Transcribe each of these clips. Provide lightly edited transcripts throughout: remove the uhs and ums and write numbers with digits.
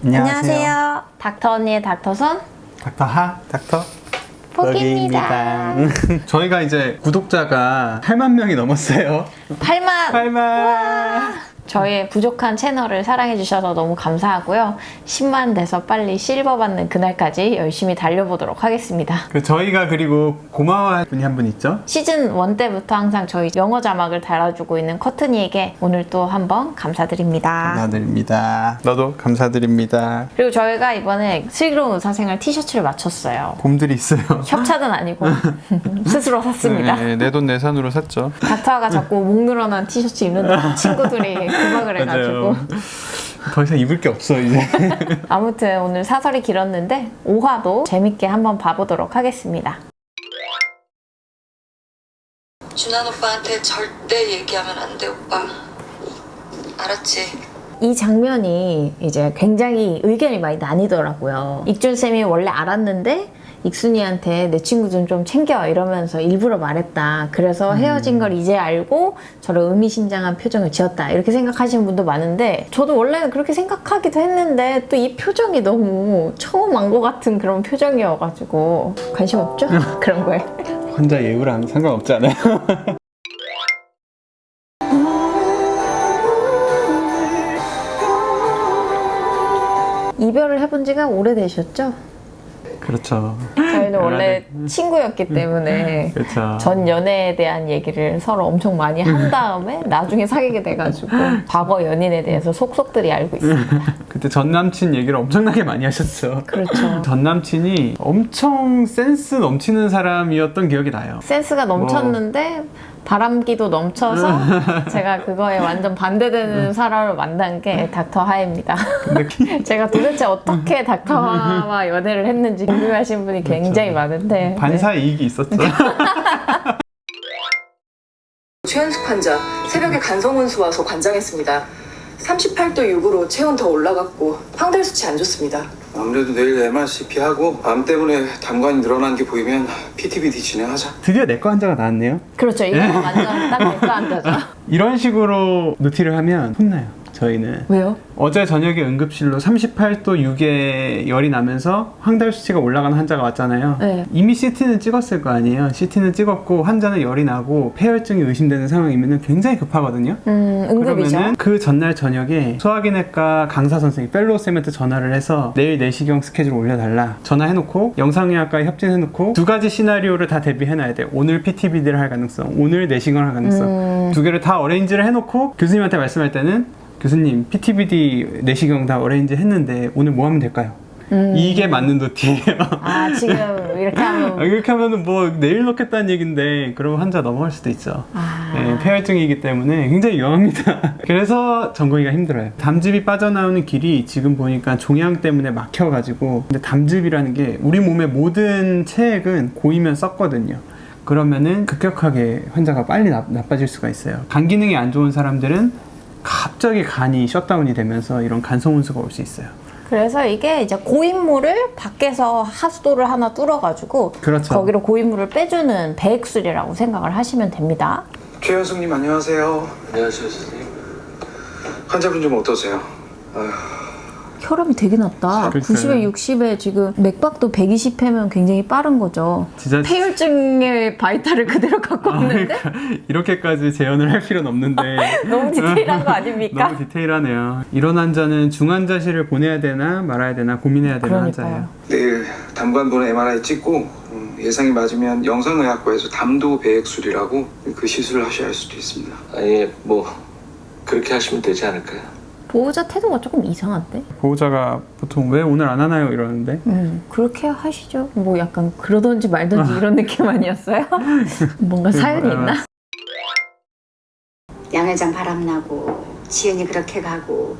안녕하세요. 닥터 언니의 닥터손 닥터 하, 닥터 포기입니다. 저희가 이제 구독자가 8만 명이 넘었어요. 8만! 8만! 저희의 부족한 채널을 사랑해주셔서 너무 감사하고요. 10만 돼서 빨리 실버 받는 그날까지 열심히 달려보도록 하겠습니다. 저희가 그리고 고마워할 분이 한 분 있죠? 시즌 1 때부터 항상 저희 영어 자막을 달아주고 있는 커튼이에게 오늘 또 한번 감사드립니다. 감사드립니다. 너도 감사드립니다. 그리고 저희가 이번에 슬기로운 의사생활 티셔츠를 맞췄어요. 봄들이 있어요. 협찬은 아니고 스스로 샀습니다. 네, 내 돈 내산으로 샀죠. 닥터가 자꾸 목 늘어난 티셔츠 입는다고 친구들이 구박을 해가지고 더 이상 입을 게 없어 이제. 아무튼 오늘 사설이 길었는데 5화도 재밌게 한번 봐보도록 하겠습니다. 준환 오빠한테 절대 얘기하면 안 돼, 오빠. 알았지? 이 장면이 이제 굉장히 의견이 많이 나뉘더라고요. 익준쌤이 원래 알았는데 익순이한테 내 친구 좀 챙겨 이러면서 일부러 말했다. 그래서 헤어진 걸 이제 알고 저런 의미심장한 표정을 지었다. 이렇게 생각하시는 분도 많은데 저도 원래는 그렇게 생각하기도 했는데 또 이 표정이 너무 처음 안 것 같은 그런 표정이어가지고 관심 없죠? 그런 거에. 환자 예우랑 상관없지 않아요? 이별을 해본 지가 오래되셨죠? 그렇죠. 저희는 원래 친구였기 때문에 그렇죠. 전 연애에 대한 얘기를 서로 엄청 많이 한 다음에 나중에 사귀게 돼가지고 과거 연인에 대해서 속속들이 알고 있습니다. 그때 전 남친 얘기를 엄청나게 많이 하셨죠. 그렇죠. 전 남친이 엄청 센스 넘치는 사람이었던 기억이 나요. 센스가 넘쳤는데 바람기도 넘쳐서 제가 그거에 완전 반대되는 사람을 만난 게 닥터 하입니다. 근데 제가 도대체 어떻게 닥터 하와 연애를 했는지 궁금해하시는 분이 굉장히 많은데 반사 이익이 있었죠. 최연숙 환자 새벽에 간성운수 와서 관장했습니다. 38도 6으로 체온 더 올라갔고 황달 수치 안 좋습니다. 아무래도 내일 MRCP 하고 암 때문에 담관이 늘어난 게 보이면 PTBD 진행하자. 드디어 내과 환자가 나왔네요. 그렇죠. 이건 완전 딱 내과 환자죠. 이런 식으로 노티를 하면 혼나요. 저희는. 왜요? 어제 저녁에 응급실로 38도 6에 열이 나면서 황달 수치가 올라가는 환자가 왔잖아요. 네. 이미 CT는 찍었을 거 아니에요. CT는 찍었고 환자는 열이 나고 폐혈증이 의심되는 상황이면 굉장히 급하거든요. 응급이죠. 그러면은 그 전날 저녁에 소화기내과 강사 선생님 펠로우 쌤한테 전화를 해서 내일 내시경 스케줄 올려달라 전화해놓고 영상의학과에 협진해놓고 두 가지 시나리오를 다 대비해놔야 돼. 오늘 PTBD를 할 가능성, 오늘 내시경을 할 가능성 두 개를 다 어레인지를 해놓고 교수님한테 말씀할 때는 교수님 PTBD 내시경 다 어레인지 했는데 오늘 뭐 하면 될까요? 이게 맞는 노티예요. 아 지금 이렇게 하면 이렇게 하면은 뭐 내일 넣겠다는 얘긴데 그러면 환자 넘어갈 수도 있죠. 네, 폐혈증이기 때문에 굉장히 위험합니다. 그래서 전공의가 힘들어요. 담즙이 빠져나오는 길이 지금 보니까 종양 때문에 막혀가지고 근데 담즙이라는 게 우리 몸의 모든 체액은 고이면 썩거든요. 그러면은 급격하게 환자가 빨리 나빠질 수가 있어요. 간 기능이 안 좋은 사람들은 갑자기 간이 셧다운이 되면서 이런 간성운수가 올 수 있어요. 그래서 이게 이제 고인물을 밖에서 하수도를 하나 뚫어가지고 그렇죠. 거기로 고인물을 빼주는 배액술이라고 생각을 하시면 됩니다. 최현숙님 안녕하세요. 안녕하세요, 선생님. 환자분 좀 어떠세요? 혈압이 되게 낮다. 그러니까요. 90에 60에 지금 맥박도 120회면 굉장히 빠른 거죠. 진짜 폐혈증의 바이탈을 그대로 갖고 왔는데 이렇게까지 재현을 할 필요는 없는데 너무 디테일한 거 아닙니까? 너무 디테일하네요. 이런 환자는 중환자실을 보내야 되나 말아야 되나 고민해야 되는 그러니까요. 환자예요. 내일 담관분 MRI 찍고 예상이 맞으면 영상의학과에서 담도 배액술이라고 그 시술을 하셔야 할 수도 있습니다. 아니, 뭐 그렇게 하시면 되지 않을까요? 보호자 태도가 조금 이상한데? 보호자가 보통 왜 오늘 안 하나요 이러는데 그렇게 하시죠. 뭐 약간 그러던지 말던지 이런 느낌 아니었어요? 뭔가 사연이 있나? 양 회장 바람나고 지은이 그렇게 가고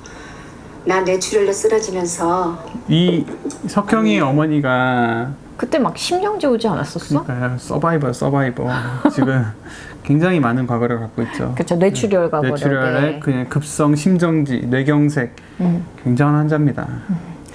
나 뇌출혈로 쓰러지면서 이 석형이 어머니가 그때 막 심정지 오지 않았었어? 그러니까요. 서바이버 지금 굉장히 많은 과거를 갖고 있죠. 그렇죠. 뇌출혈 과거를. 뇌출혈에 그냥 급성 심정지, 뇌경색 굉장한 환자입니다.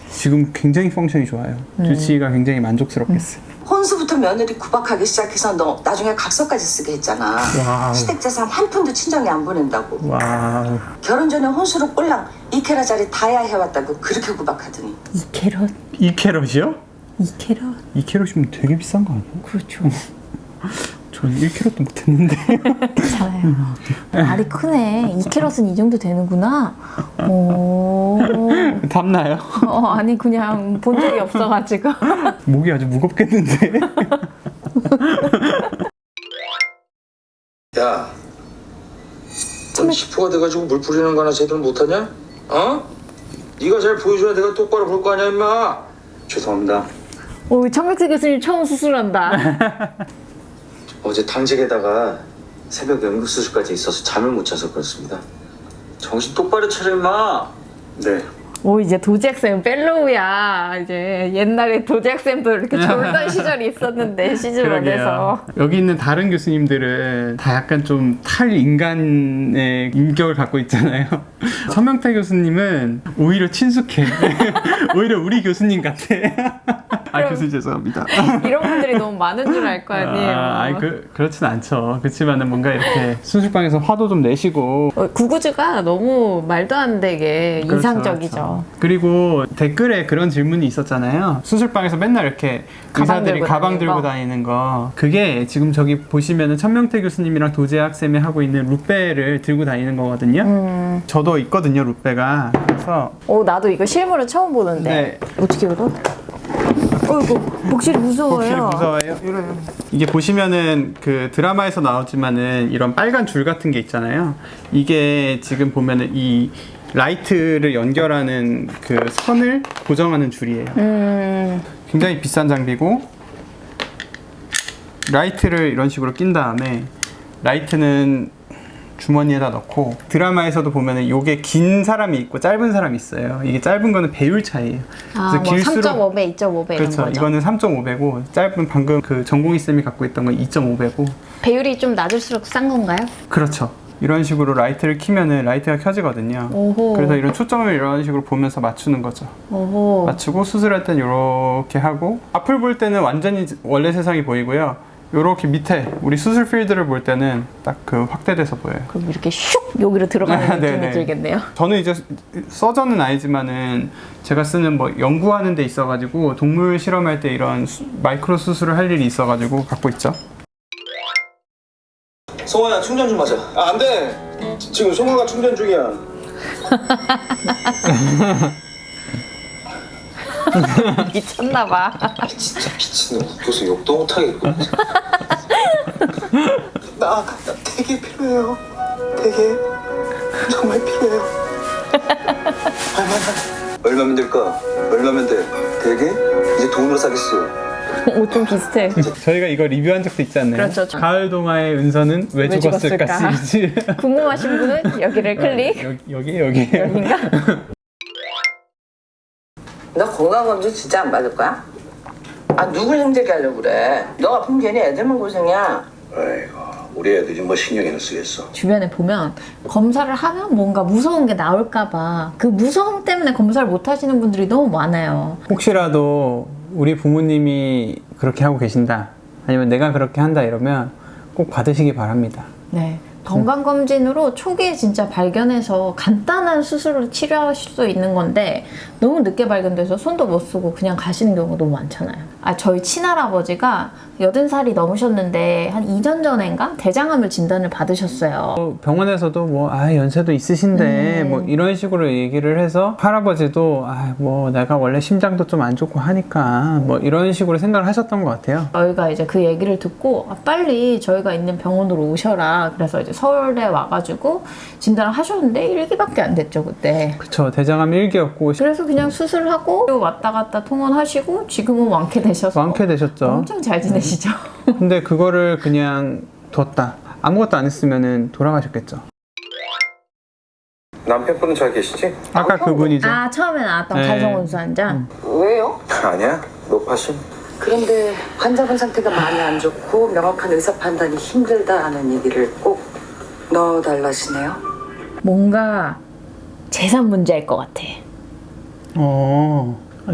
지금 굉장히 펑션이 좋아요. 주치의가 굉장히 만족스럽겠어요. 혼수부터 며느리 구박하기 시작해서 너 나중에 각서까지 쓰게 했잖아. 와우. 시댁재산 한 푼도 친정에 안 보낸다고. 와우. 결혼 전에 혼수로 꼴랑 2캐럿짜리 다야 해왔다고 그렇게 구박하더니. 2캐럿? 2캐럿이요? 2캐럿? 2캐럿이면 되게 비싼 거 아니에요? 그렇죠. 전 1캐럿도 못했는데. 괜찮아요. 알이 크네. 2캐럿은 이 정도 되는구나. 오. 탐나요? 아니 그냥 본 적이 없어가지고. 목이 아주 무겁겠는데. 야, 넌 시포가 돼가지고 물 뿌리는 거 하나 제대로 못하냐? 어? 네가 잘 보여줘야 내가 똑바로 볼 거 아니야, 임마. 죄송합니다. 오, 청백세 교수님 처음 수술한다. 어제 당직에다가 새벽 응급수술까지 있어서 잠을 못 자서 그렇습니다. 정신 똑바로 차려, 임마. 네. 오, 이제 도지학쌤 펠로우야. 이제 옛날에 도지학쌤도 이렇게 졸던 시절이 있었는데 시즌1에서. 여기 있는 다른 교수님들은 다 약간 좀 탈인간의 인격을 갖고 있잖아요. 서명태 교수님은 오히려 친숙해. 오히려 우리 교수님 같아. 아, 교수님 죄송합니다. 이런 분들이 너무 많은 줄 알 거 아니에요. 아니 그렇진 않죠. 그렇지만은 뭔가 이렇게 수술방에서 화도 좀 내시고. 구구즈가 너무 말도 안 되게 그렇죠, 인상적이죠. 그렇죠. 그리고 댓글에 그런 질문이 있었잖아요. 수술방에서 맨날 이렇게 의사들이 가방 들고 다니는 거. 그게 지금 저기 보시면은 천명태 교수님이랑 도재학 쌤이 하고 있는 룻베를 들고 다니는 거거든요. 저도 있거든요, 룻베가. 그래서 나도 이거 실물은 처음 보는데. 네. 어떻게 열어? 어이구, 복실이 무서워요. 무서워요? 이래요. 이게 보시면은 그 드라마에서 나오지만은 이런 빨간 줄 같은 게 있잖아요. 이게 지금 보면은 이 라이트를 연결하는 그 선을 고정하는 줄이에요. 굉장히 비싼 장비고, 라이트를 이런 식으로 낀 다음에 라이트는 주머니에다 넣고, 드라마에서도 보면은 이게 긴 사람이 있고 짧은 사람이 있어요. 이게 짧은 거는 배율 차이예요. 뭐 3.5배, 2.5배 이런 그렇죠. 거죠. 이거는 3.5배고 짧은 방금 그 전공의 쌤이 갖고 있던 건 2.5배고. 배율이 좀 낮을수록 싼 건가요? 그렇죠. 이런 식으로 라이트를 켜면은 라이트가 켜지거든요. 오호. 그래서 이런 초점을 이런 식으로 보면서 맞추는 거죠. 오호. 맞추고 수술할 땐 이렇게 하고, 앞을 볼 때는 완전히 원래 세상이 보이고요. 이렇게 밑에 우리 수술 필드를 볼 때는 딱 그 확대돼서 보여요. 그럼 이렇게 슉 여기로 들어가는 느낌이 네네. 들겠네요. 저는 이제 서전은 아니지만은 제가 쓰는 뭐 연구하는 데 있어가지고 동물 실험할 때 이런 마이크로 수술을 할 일이 있어가지고 갖고 있죠. 성화야, 충전 좀 하자. 아, 안 돼. 지금 송아가 충전 중이야. 미쳤나봐. 진짜 미친놈. 교수 욕도 못하겠고. 나 되게 필요해요. 되게 정말 필요해요. 얼마면 될까? 얼마면 돼? 되게? 이제 돈으로 사겠어. 옷 좀 비슷해. 저희가 이거 리뷰한 적도 있지 않나요? 그렇죠. 가을 동화의 은서는 왜 죽었을까 시리즈. 궁금하신 분은 여기를 클릭. 여기 여긴가? 너 건강검진 진짜 안 받을 거야? 아, 누굴 힘들게 하려고 그래? 너 아프면 괜히 애들만 고생이야. 아이고, 우리 애들이 뭐 신경이나 쓰겠어. 주변에 보면 검사를 하면 뭔가 무서운 게 나올까봐 그 무서움 때문에 검사를 못 하시는 분들이 너무 많아요. 혹시라도 우리 부모님이 그렇게 하고 계신다, 아니면 내가 그렇게 한다 이러면 꼭 받으시기 바랍니다. 네. 건강검진으로 초기에 진짜 발견해서 간단한 수술을 치료하실 수 있는 건데 너무 늦게 발견돼서 손도 못 쓰고 그냥 가시는 경우가 너무 많잖아요. 저희 친할아버지가 80살이 넘으셨는데 한 2년 전인가 대장암을 진단을 받으셨어요. 병원에서도 뭐 연세도 있으신데 뭐 이런 식으로 얘기를 해서 할아버지도 뭐 내가 원래 심장도 좀 안 좋고 하니까 뭐 이런 식으로 생각을 하셨던 것 같아요. 저희가 이제 그 얘기를 듣고 빨리 저희가 있는 병원으로 오셔라. 그래서 이제 서울에 와가지고 진단을 하셨는데 1기밖에 안 됐죠, 그때. 그쵸. 대장암 1기였고 그래서 그냥 수술하고 왔다 갔다 통원하시고 지금은 완쾌되셔서 완쾌되셨죠. 엄청 잘 지내시죠. 근데 그거를 그냥 뒀다, 아무것도 안 했으면은 돌아가셨겠죠. 남편분은 잘 계시지? 아까 그분이죠. 처음에 나왔던 네. 간성원수 환자. 왜요? 아니야, 높아심. 그런데 환자분 상태가 많이 안 좋고 명확한 의사 판단이 힘들다 하는 얘기를 꼭 넣어달라시네요. 뭔가 재산 문제일 것 같아.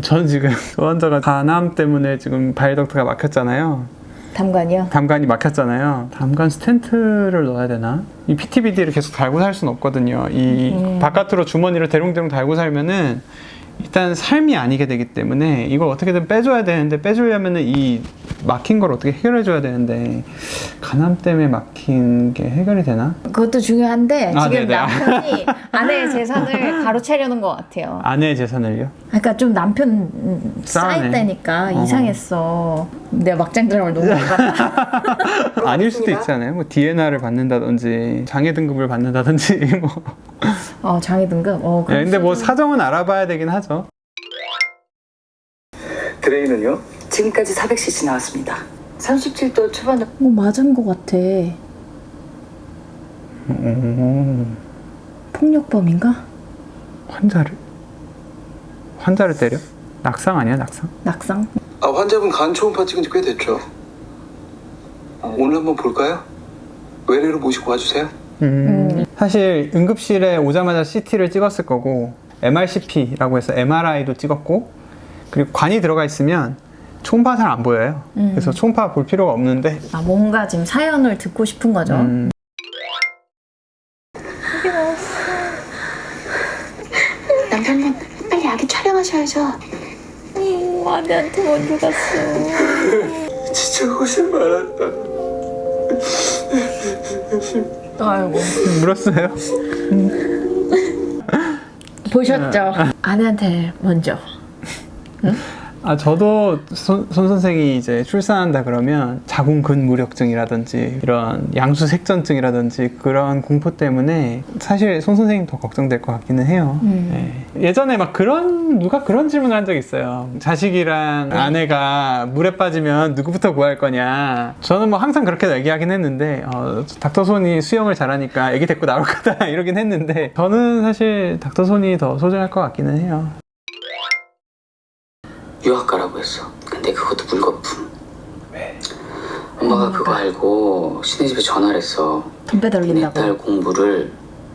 저는 지금 그 환자가 간암 때문에 지금 바이덕트가 막혔잖아요. 담관이요? 담관이 막혔잖아요. 담관 스텐트를 넣어야 되나? 이 PTBD를 계속 달고 살 수는 없거든요. 이 바깥으로 주머니를 대롱대롱 달고 살면은 일단 삶이 아니게 되기 때문에 이걸 어떻게든 빼줘야 되는데, 빼주려면은 이 막힌 걸 어떻게 해결해줘야 되는데, 간암 때문에 막힌 게 해결이 되나? 그것도 중요한데 지금 네네. 남편이 아내의 재산을 가로채려는 것 같아요. 아내의 재산을요? 그러니까 좀 남편 싸우네. 쌓였다니까 이상했어. 내가 막장 드라마를 너무 안 봤다. 아닐 수도 있잖아요. 뭐 DNR을 받는다든지 장애 등급을 받는다든지 뭐. 장애 등급? 네, 근데 뭐 사정은 알아봐야 되긴 하죠. 드레인은요? 지금까지 400cc 나왔습니다. 37도 초반에 맞은 것 같아. 폭력범인가? 환자를 때려? 낙상 아니야, 낙상? 낙상? 환자분 간 초음파 찍은 지 꽤 됐죠? 오늘 한번 볼까요? 외래로 모시고 와주세요. 사실 응급실에 오자마자 CT를 찍었을 거고, MRCP라고 해서 MRI도 찍었고, 그리고 관이 들어가 있으면 초음파 잘 안 보여요. 그래서 초음파 볼 필요가 없는데, 뭔가 지금 사연을 듣고 싶은 거죠. 남편분 빨리 아기 촬영하셔야죠. 아내한테 먼저 갔어. 진짜 고생 많았다. 아이고. 물었어요? 보셨죠? 아내한테 먼저. 저도 손 선생이 이제 출산한다 그러면 자궁근무력증이라든지 이런 양수색전증이라든지 그런 공포 때문에 사실 손 선생님 더 걱정될 것 같기는 해요. 네. 예전에 막 누가 그런 질문을 한 적이 있어요. 자식이랑 아내가 물에 빠지면 누구부터 구할 거냐. 저는 뭐 항상 그렇게 얘기하긴 했는데 닥터 손이 수영을 잘하니까 애기 데리고 나올 거다 이러긴 했는데, 저는 사실 닥터 손이 더 소중할 것 같기는 해요. 유학 가라고 했어. 근데 그것도 물거품. 왜? 엄마가 그거 알고 시내 집에 전화를 했어. 돈 빼돌린다고. 내 딸 공부를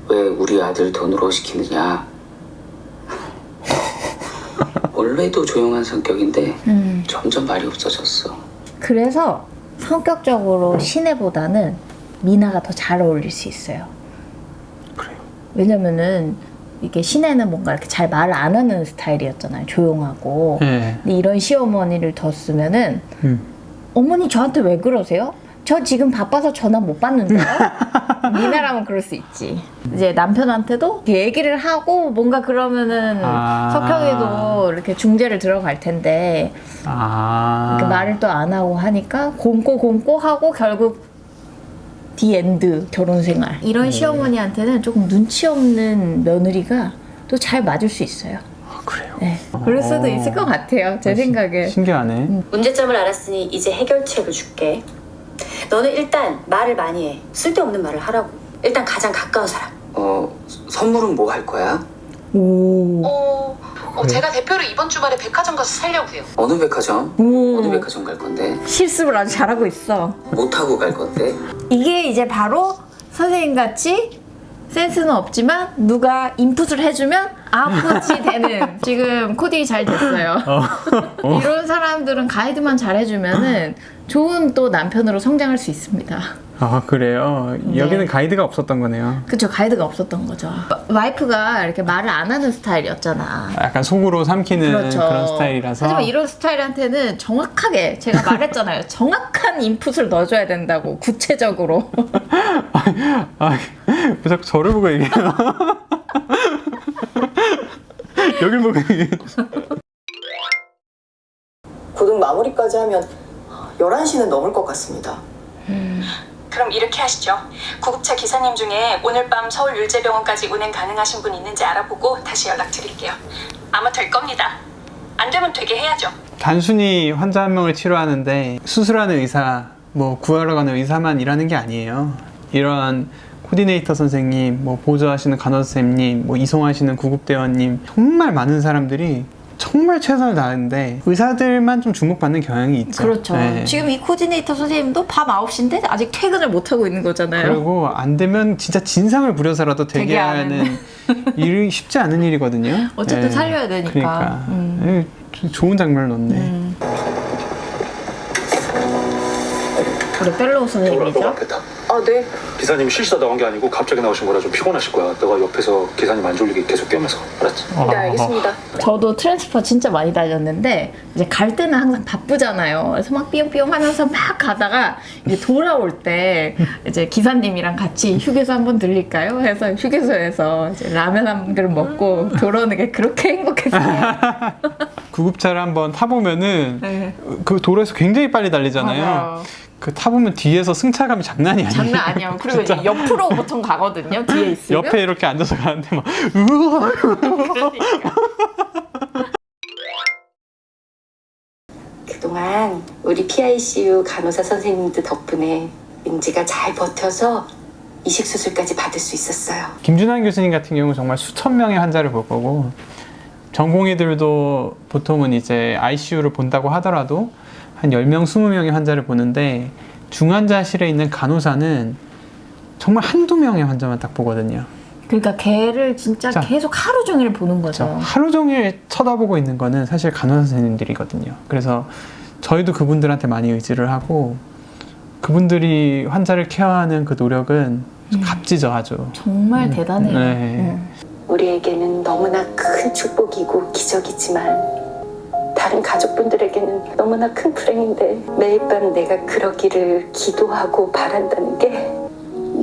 왜 우리 아들 돈으로 시키느냐. 원래도 조용한 성격인데 점점 말이 없어졌어. 그래서 성격적으로 신혜보다는 미나가 더 잘 어울릴 수 있어요. 그래요? 왜냐면은 이게 신혜는 뭔가 이렇게 잘 말을 안 하는 스타일이었잖아요. 조용하고. 네. 근데 이런 시어머니를 뒀으면은 어머니 저한테 왜 그러세요? 저 지금 바빠서 전화 못 받는데요? 미나라면 그럴 수 있지. 이제 남편한테도 얘기를 하고 뭔가 그러면은 석형이도 이렇게 중재를 들어갈 텐데 이렇게 말을 또 안 하고 하니까 곰고 하고 결국 디엔드 결혼 생활. 이런 시어머니한테는 조금 눈치 없는 며느리가 또 잘 맞을 수 있어요. 그래요? 네. 그럴 수도 있을 것 같아요. 제 생각에. 신기하네. 문제점을 알았으니 이제 해결책을 줄게. 너는 일단 말을 많이 해. 쓸데없는 말을 하라고. 일단 가장 가까운 사람. 선물은 뭐 할 거야? 제가 대표로 이번 주말에 백화점 가서 살려고요. 어느 백화점? 어느 백화점 갈 건데? 실습을 아주 잘하고 있어. 못하고 갈 건데? 이게 이제 바로 선생님같이 센스는 없지만 누가 인풋을 해주면 아웃풋이 되는 지금 코딩이 잘 됐어요. 이런 사람들은 가이드만 잘 해주면은 좋은 또 남편으로 성장할 수 있습니다. 그래요? 네. 여기는 가이드가 없었던 거네요. 그쵸, 가이드가 없었던 거죠. 와이프가 이렇게 말을 안 하는 스타일이었잖아. 약간 속으로 삼키는 그렇죠. 그런 스타일이라서. 하지만 이런 스타일한테는 정확하게 제가 말했잖아요. 정확한 인풋을 넣어줘야 된다고, 구체적으로. 왜 자꾸 저를 보고 얘기해요? 여길 보고 얘기해요. 고등 마무리까지 하면 11시는 넘을 것 같습니다. 그럼 이렇게 하시죠. 구급차 기사님 중에 오늘 밤 서울 율제병원까지 운행 가능하신 분 있는지 알아보고 다시 연락드릴게요. 아마 될 겁니다. 안 되면 되게 해야죠. 단순히 환자 한 명을 치료하는데 수술하는 의사, 뭐 구하러 가는 의사만 일하는 게 아니에요. 이런 코디네이터 선생님, 뭐 보조하시는 간호사 선생님, 뭐 이송하시는 구급대원님, 정말 많은 사람들이 정말 최선을 다하는데 의사들만 좀 주목받는 경향이 있죠. 그렇죠. 네. 지금 이 코디네이터 선생님도 밤 9시인데 아직 퇴근을 못하고 있는 거잖아요. 그리고 안 되면 진짜 진상을 부려서라도 대기하는 일이 쉽지 않은 일이거든요. 어쨌든 네. 살려야 되니까. 그러니까. 좋은 장면을 넣네. 우리 펠로우 선생님이죠? 아, 네. 기사님이 실수다 나온 게 아니고 갑자기 나오신 거라 좀 피곤하실 거야. 너가 옆에서 기사님 안 졸리게 계속 꿰면서. 알았지? 네, 알겠습니다. 저도 트랜스퍼 진짜 많이 다녔는데 이제 갈 때는 항상 바쁘잖아요. 그래서 막 삐용삐용 하면서 막 가다가 이제 돌아올 때 이제 기사님이랑 같이 휴게소 한번 들릴까요? 해서 휴게소에서 이제 라면 한 그릇 먹고 돌아오는 게 그렇게 행복했어요. 구급차를 한번 타보면은 네. 그 도로에서 굉장히 빨리 달리잖아요. 맞아요. 그 타보면 뒤에서 승차감이 장난이 아니에요. 장난 아니에요. 그리고 이제 옆으로 보통 가거든요. 뒤에 있으면. 옆에 이렇게 앉아서 가는데 막 우와. 그동안 우리 PICU 간호사 선생님들 덕분에 은지가 잘 버텨서 이식 수술까지 받을 수 있었어요. 김준환 교수님 같은 경우 정말 수천 명의 환자를 볼 거고 전공의들도 보통은 이제 ICU를 본다고 하더라도 한 10명, 20명의 환자를 보는데 중환자실에 있는 간호사는 정말 한두 명의 환자만 딱 보거든요. 그러니까 걔를 진짜 계속 하루 종일 보는 거죠. 그렇죠. 하루 종일 쳐다보고 있는 거는 사실 간호사 선생님들이거든요. 그래서 저희도 그분들한테 많이 의지를 하고 그분들이 환자를 케어하는 그 노력은 값지죠, 아주. 정말 대단해요. 네. 우리에게는 너무나 큰 축복이고 기적이지만 다른 가족분들에게는 너무나 큰 불행인데 매일 밤 내가 그러기를 기도하고 바란다는 게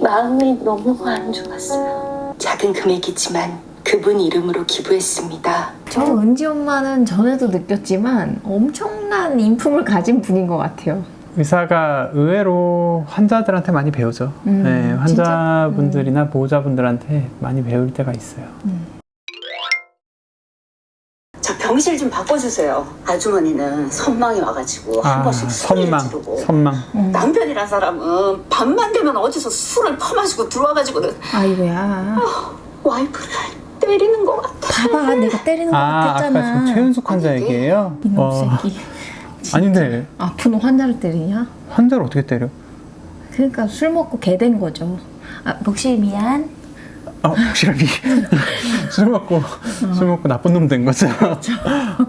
마음이 너무 안 좋았어요. 작은 금액이지만 그분 이름으로 기부했습니다. 저 은지 엄마는 전에도 느꼈지만 엄청난 인품을 가진 분인 것 같아요. 의사가 의외로 환자들한테 많이 배우죠. 네, 환자분들이나 보호자분들한테 많이 배울 때가 있어요. 저 병실 좀 바꿔주세요. 아주머니는 선망이 와가지고 한 번씩 소리를 지르고 선망. 남편이란 사람은 밤만 되면 어디서 술을 퍼마시고 들어와가지고는 아이고야. 와이프를 때리는 것 같아. 봐봐, 내가 때리는 것 같았잖아. 아까 저 최은숙 환자 얘기예요? 이놈 새끼. 아닌데 아픈 환자를 때리냐? 환자를 어떻게 때려? 그러니까 술 먹고 개 된 거죠. 아, 목실 미안. 확실하게 술 먹고 나쁜 놈 된 거죠.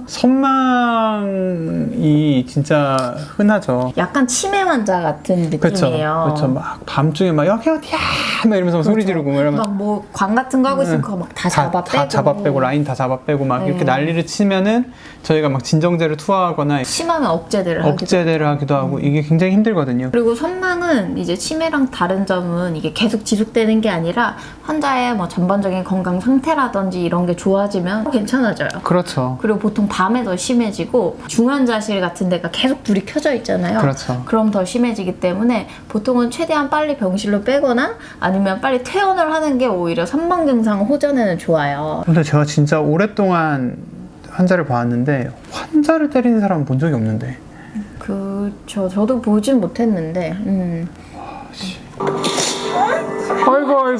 선망이 진짜 흔하죠. 약간 치매 환자 같은 느낌이에요. 그렇죠. 막 밤중에 막 여기 어디야 막 이러면서 소리 지르고 이러면 막 뭐 광 같은 거 하고 있으니까 막 다 잡아빼고 라인 다 잡아빼고 막 이렇게 난리를 치면은 저희가 막 진정제를 투하하거나 심하면 억제대를 하기도 하고 이게 굉장히 힘들거든요. 그리고 선망은 이제 치매랑 다른 점은 이게 계속 지속되는 게 아니라 환자의 뭐 전반적인 건강 상태라든지 이런 게 좋아지면 괜찮아져요. 그렇죠. 그리고 보통 밤에 더 심해지고 중환자실 같은 데가 계속 불이 켜져 있잖아요. 그렇죠. 그럼 더 심해지기 때문에 보통은 최대한 빨리 병실로 빼거나 아니면 빨리 퇴원을 하는 게 오히려 선망 증상 호전에는 좋아요. 근데 제가 진짜 오랫동안 환자를 봐왔는데 환자를 때리는 사람은 본 적이 없는데. 그렇죠. 저도 보진 못했는데. 아이고.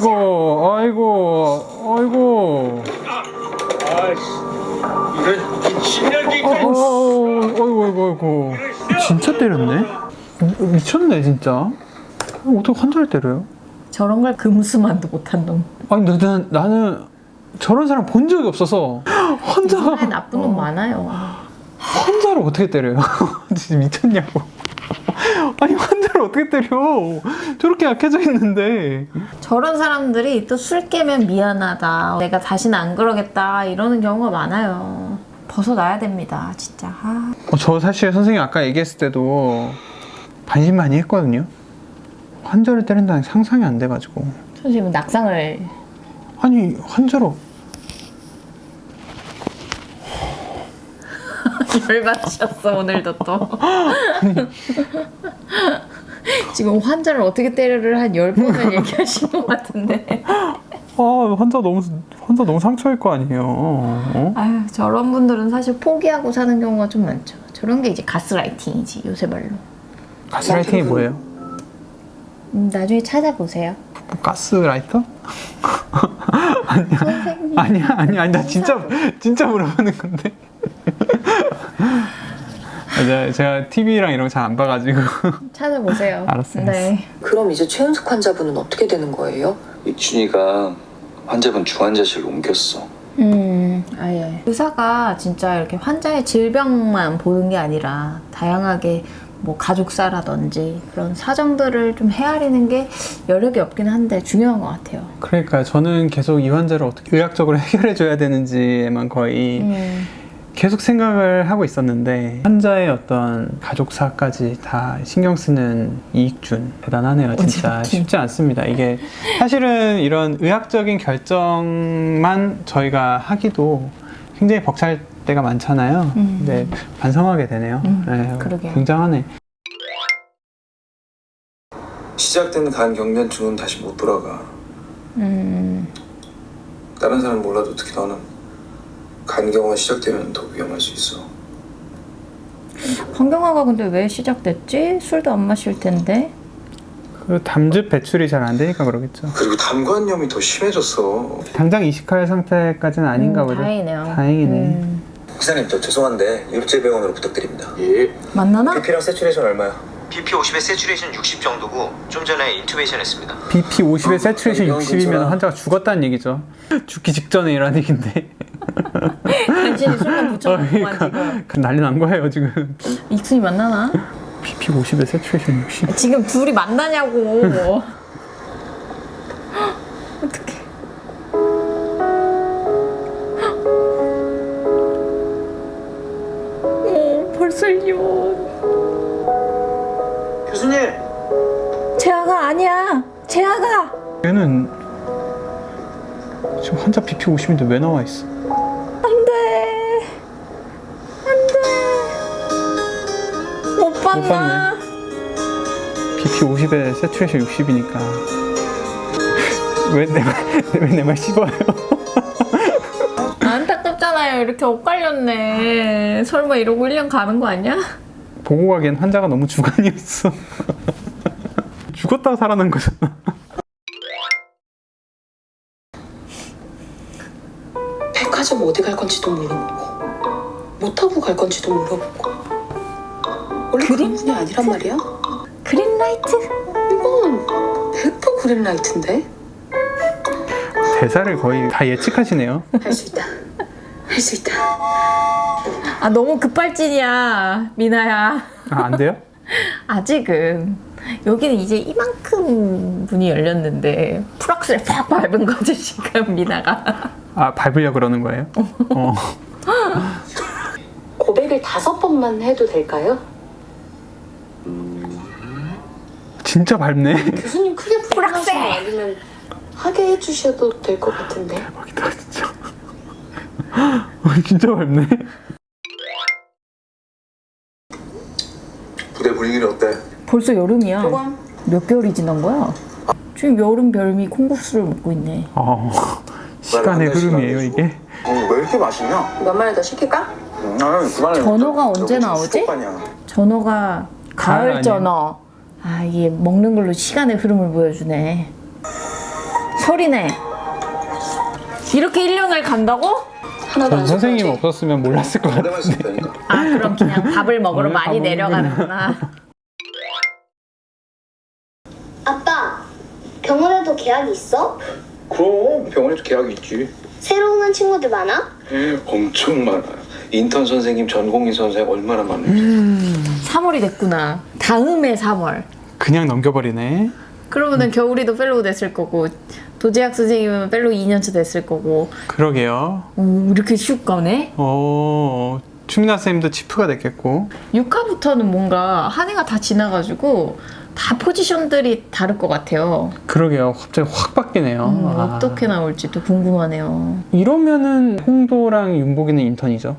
이런 미친년이. 아이고. 진짜 때렸네? 미쳤네 진짜. 어떻게 환자를 때려요? 저런 걸 금수만도 못한 놈. 아니 나는 저런 사람 본 적이 없어서 세상에 나쁜 놈 많아요. 환자를 어떻게 때려요? 진짜 미쳤냐고. 아니 환자를 어떻게 때려? 저렇게 약해져 있는데. 저런 사람들이 또 술 깨면 미안하다, 내가 다시는 안 그러겠다 이러는 경우가 많아요. 벗어나야 됩니다 진짜. 저 사실 선생님 아까 얘기했을 때도 반신반의했거든요. 환자를 때린다는 게 상상이 안 돼가지고. 선생님은 낙상을. 아니 환자로. 열받으셨어 오늘도 또. 지금 환자를 어떻게 때려를 한 10번을 얘기하신 것 같은데. 환자 너무 상처일 거 아니에요. 아유, 저런 분들은 사실 포기하고 사는 경우가 좀 많죠. 저런 게 이제 가스라이팅이지 요새 말로. 가스라이팅이 뭐예요? 나중에 찾아보세요. 가스라이터? 아니야 나 진짜 물어보는 건데. 제가 TV랑 이런 거 잘 안 봐가지고. 찾아보세요. 알았어요. 네. 그럼 이제 최은숙 환자분은 어떻게 되는 거예요? 이춘희가 환자분 중환자실로 옮겼어. 아예. 의사가 진짜 이렇게 환자의 질병만 보는 게 아니라 다양하게 뭐 가족사라든지 그런 사정들을 좀 헤아리는 게 여력이 없긴 한데 중요한 것 같아요. 그러니까 저는 계속 이 환자를 어떻게 의학적으로 해결해줘야 되는지에만 거의 계속 생각을 하고 있었는데 환자의 어떤 가족사까지 다 신경 쓰는 이익준 대단하네요. 진짜 쉽지 않습니다. 이게 사실은 이런 의학적인 결정만 저희가 하기도 굉장히 벅찰 때가 많잖아요. 근데 반성하게 되네요. 네, 그러게요. 굉장하네. 시작된 간 경련증은 다시 못 돌아가. 다른 사람 몰라도 특히 너는 간경화 시작되면 더 위험할 수 있어. 간경화가 근데 왜 시작됐지? 술도 안 마실 텐데. 그 담즙 배출이 잘 안 되니까 그러겠죠. 그리고 담관염이 더 심해졌어. 당장 이식할 상태까지는 아닌가 보죠. 다행이네요. 다행이네. 기사님, 저 죄송한데 육제병원으로 부탁드립니다. 예. 만나나? BP랑 세츄레이션 얼마요? BP 50에 세츄레이션 60 정도고 좀 전에 인투베이션 했습니다. BP 50에 세츄레이션 60이면 환자가 죽었다는 얘기죠. 죽기 직전에 이런 얘기인데. 간신히 술만 붙여놓고만 그러니까 난리 난 거예요 지금. 익순이 만나나? BP 50에 세츄레이션 60. 지금 둘이 만나냐고. 어떡해. 벌써 1년. 교수님! 재아가 아니야. 재아가. 얘는 지금 환자 BP 50인데 왜 나와 있어? 안 돼. 안 돼. 못 봤나? BP 50에 세츄레이션 60이니까 왜 내 말 씹어요? 안타깝잖아요. 이렇게 엇갈렸네. 설마 이러고 1년 가는 거 아니야? 보고 가기엔 환자가 너무 주관이었어. 죽었다가 살아난 거잖아. 백화점 어디 갈 건지도 물어보고 뭐 타고 갈 건지도 물어보고 원래 그런 분이 아니란 말이야? 그린라이트? 이건 100% 그린라이트인데? 대사를 거의 다 예측하시네요. 할 수 있다. 할 수 있다. 아 너무 급발진이야 미나야. 아, 안 돼요? 아직은 여기는 이제 이만큼 문이 열렸는데 풀악스를 팍 밟은 거지 지금 미나가. 아 밟으려고 그러는 거예요? 고백을 5번만 해도 될까요? 진짜 밟네. 교수님 크게 불안하지 않으면 하게 해주셔도 될 것 같은데. 대박이다 진짜. 진짜 밟네. 부대 분위기는 어때? 벌써 여름이야. 조금. 몇 개월이 지난 거야? 지금 여름 별미 콩국수를 먹고 있네. 시간의 흐름이에요 이게. 왜 이렇게 맛있냐? 몇 마리 더 시킬까? 그만해. 전어가 언제 나오지? 수족관이야. 전어가 가을 가을 아니에요? 전어. 아 이게 먹는 걸로 시간의 흐름을 보여주네. 설이네. 이렇게 1년을 간다고? 하나도 전 안 선생님 줄 거지? 없었으면 몰랐을 것 부대만 있으면 같은데. 되니까. 아 그럼 그냥 밥을 먹으러 오늘 많이 밥 내려가는구나. 아빠, 병원에도 계약이 있어? 그럼 병원에도 계약이 있지. 새로 오는 친구들 많아? 엄청 많아. 인턴 선생님, 전공의 선생님 얼마나 많은지. 3월이 됐구나. 다음에 3월. 그냥 넘겨버리네. 그러면은 겨울이도 fellow 됐을 거고 도제학 선생님은 fellow 2년차 됐을 거고. 그러게요. 이렇게 슉 가네? 추미나 쌤도 치프가 됐겠고. 6화부터는 뭔가 한 해가 다 지나가지고 다 포지션들이 다를 것 같아요. 그러게요. 갑자기 확 바뀌네요. 어떻게 나올지 또 궁금하네요. 이러면은 홍도랑 윤복이는 인턴이죠.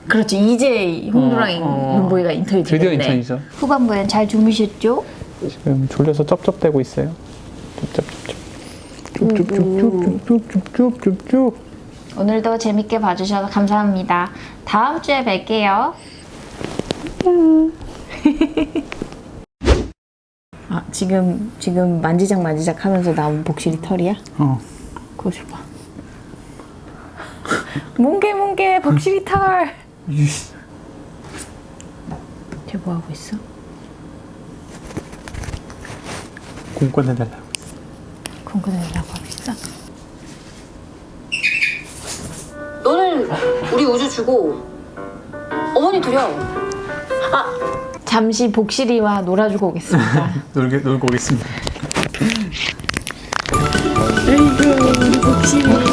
그렇죠. 이제 홍도랑 윤보이가 인턴이 되겠네. 드디어 인턴이죠. 후반부엔 잘 주무셨죠? 지금 졸려서 쩝쩝대고 있어요. 쩝쩝쩝쩝. 오늘도 재밌게 봐주셔서 감사합니다. 다음 주에 뵐게요. 아 지금 만지작 하면서 나온 복실이 털이야? 그거 줘봐. 뭉게 복실이 털. 쟤 뭐하고 있어? 공권해달라고. 공권해달라고 하고 있어? 너는 우리 우주 주고 어머니 드려. 잠시 복실이와 놀아주고 오겠습니다. 놀고 오겠습니다. 아이고, 우리 복실이.